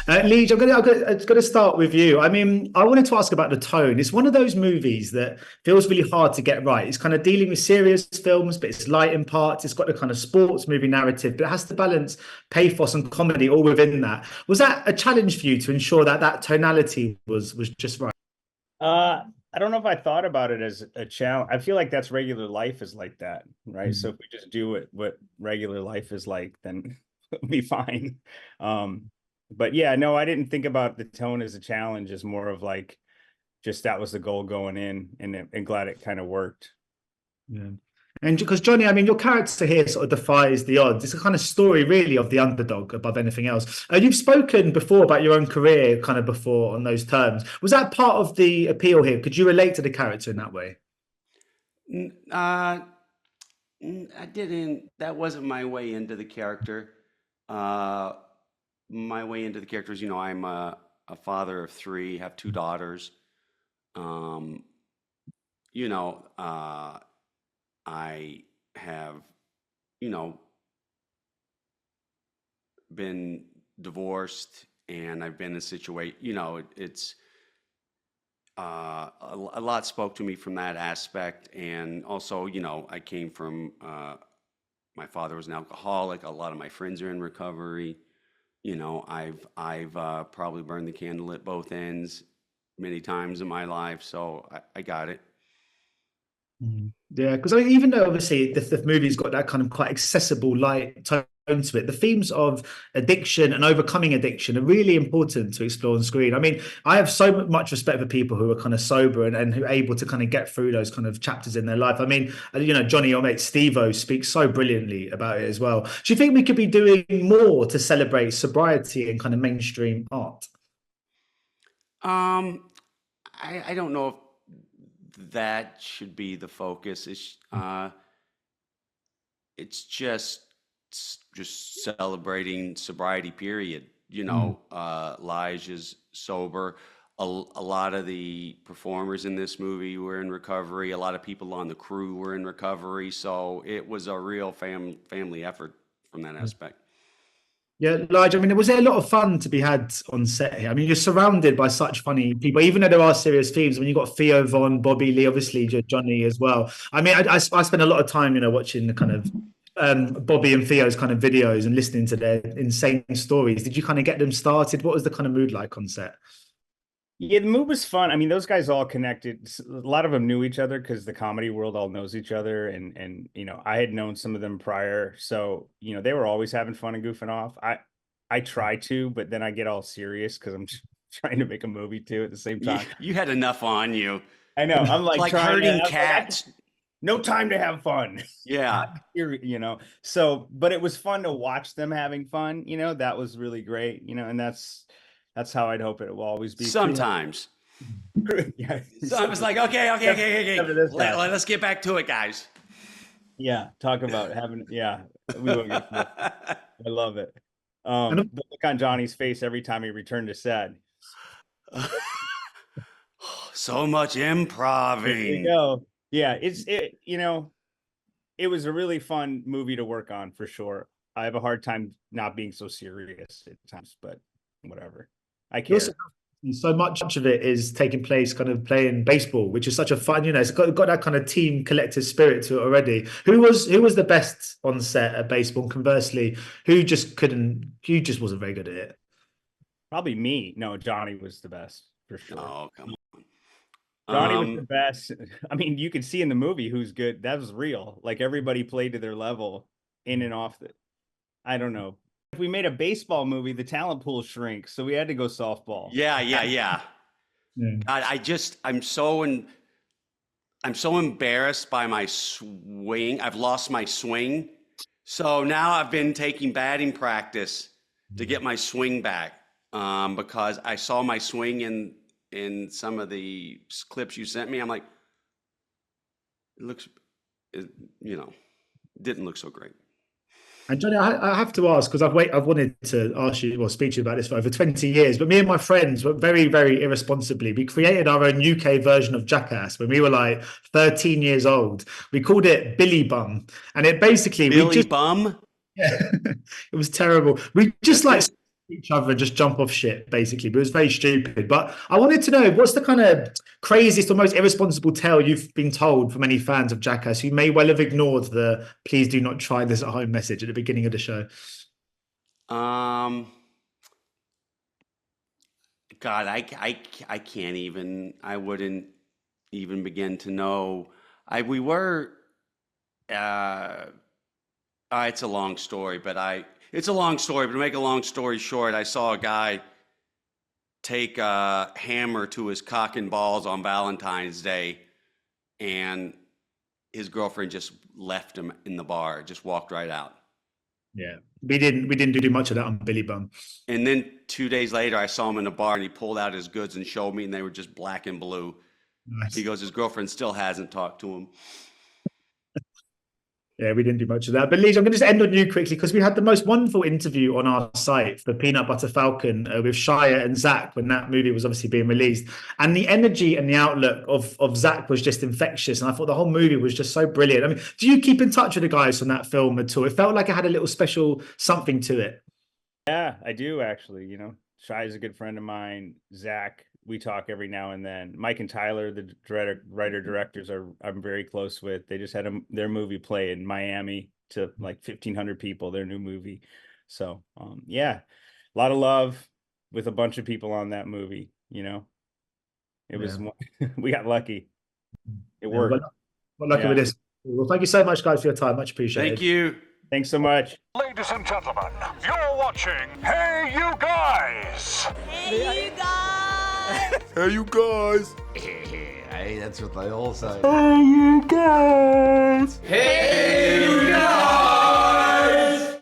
Lige, I'm gonna start with you. I mean, I wanted to ask about the tone. It's one of those movies that feels really hard to get right. It's kind of dealing with serious films, but it's light in parts. It's got the kind of sports movie narrative, but it has to balance pathos and comedy all within that. Was that a challenge for you to ensure that that tonality was just right? Uh, I don't know if I thought about it as a challenge. I feel like that's regular life is like that, right? So Mm. if we just do what regular life is like, then we'll be fine. But yeah, no, I didn't think about the tone as a challenge, as more of like just that was the goal going in, and glad it kind of worked. Yeah. And because Johnny, I mean, your character here sort of defies the odds. It's a kind of story, really, of the underdog above anything else. You've spoken before about your own career, kind of before on those terms. Was that part of the appeal here? Could you relate to the character in that way? Uh, I didn't. That wasn't my way into the character. Uh, my way into the character is, I'm a father of three, have two daughters. Um, you know, uh, I have, you know, been divorced, and I've been in a situation, it's a lot spoke to me from that aspect. And also, I came from, my father was an alcoholic. A lot of my friends are in recovery. I've probably burned the candle at both ends many times in my life, so I got it. Mm. Yeah, because I mean, even though obviously the movie's got that kind of quite accessible, light tone to it, the themes of addiction and overcoming addiction are really important to explore on screen. I mean, I have so much respect for people who are kind of sober and who are able to kind of get through those kind of chapters in their life. I mean, Johnny, your mate Steve-O speaks so brilliantly about it as well. Do you think we could be doing more to celebrate sobriety in kind of mainstream art? Um, I don't know if that should be the focus. It's just celebrating sobriety, period. Mm. Lige is sober. A lot of the performers in this movie were in recovery. A lot of people on the crew were in recovery. So it was a real family effort from that aspect. Yeah, Lige, I mean, was there a lot of fun to be had on set here? I mean, you're surrounded by such funny people, even though there are serious themes. I mean, you've got Theo Von, Bobby Lee, obviously Johnny as well. I mean, I spent a lot of time, watching the kind of Bobby and Theo's kind of videos and listening to their insane stories. Did you kind of get them started? What was the kind of mood like on set? Yeah, the move was fun. I mean, those guys all connected. A lot of them knew each other because the comedy world all knows each other, and I had known some of them prior, so they were always having fun and goofing off. I try to, but then I get all serious because I'm trying to make a movie too at the same You, time. you had enough on you. I know. I'm like Like trying to. herding I'm like, cats. no time to have fun. Yeah. So, but it was fun to watch them having fun. That was really great. And that's how I'd hope it will always be. Sometimes. Yeah. So I was like, okay. This guy. Let's get back to it, guys. Yeah, talk about having. Yeah, we will get to it. I love it. And The look on Johnny's face every time he returned to set. So much There you improving. go. Yeah, it was a really fun movie to work on for sure. I have a hard time not being so serious at times, but whatever. I you also care. so much of it is taking place kind of playing baseball, which is such a fun, it's got that kind of team collective spirit to it already. Who was the best on set at baseball? And conversely, who just wasn't very good at it? Probably me. No, Johnny was the best for sure. Oh, come Johnny on. was the best. I mean, you can see in the movie who's good. That was real. Like everybody played to their level in and off the. I don't know. If we made a baseball movie, the talent pool shrinks, so we had to go softball. Yeah. Yeah. God, I'm so embarrassed by my swing. I've lost my swing. So now I've been taking batting practice to get my swing back. Because I saw my swing in some of the clips you sent me. I'm like, it, didn't look so great. And Johnny, I have to ask because I've wanted to ask you, well, speak to you about this for over 20 years. But me and my friends were very, very irresponsibly. We created our own UK version of Jackass when we were like 13 years old. We called it Billy Bum, and it basically we Billy just Bum? yeah, it was terrible. We just like each other and just jump off shit, basically. But it was very stupid. But I wanted to know, what's the kind of craziest or most irresponsible tale you've been told from any fans of Jackass who may well have ignored the "please do not try this at home" message at the beginning of the show? God, I can't even. I wouldn't even begin to know. We were. It's a long story, but it's a long story. But to make a long story short, I saw a guy take a hammer to his cock and balls on Valentine's Day, and his girlfriend just left him in the bar, just walked right out. Yeah, we didn't do much of that on Billy Bum. And then 2 days later, I saw him in a bar, and he pulled out his goods and showed me, and they were just black and blue. Nice. He goes, his girlfriend still hasn't talked to him. Yeah, we didn't do much of that. But Lige, I'm going to just end on you quickly because we had the most wonderful interview on our site for Peanut Butter Falcon with Shia and Zach when that movie was obviously being released. And the energy and the outlook of Zach was just infectious. And I thought the whole movie was just so brilliant. I mean, do you keep in touch with the guys from that film at all? It felt like it had a little special something to it. Yeah, I do actually. Shia's a good friend of mine. Zach, we talk every now and then. Mike and Tyler, the writer directors, I'm very close with. They just had their movie play in Miami to like 1,500 people, their new movie. So yeah, a lot of love with a bunch of people on that movie. It was we got lucky. It worked. We're lucky with this. Well, thank you so much, guys, for your time. Much appreciated. Thank you. Thanks so much. Ladies and gentlemen, you're watching Hey You Guys. Hey, you guys! Hey you guys. Hey, that's what they all say. Hey you guys. Hey, you guys.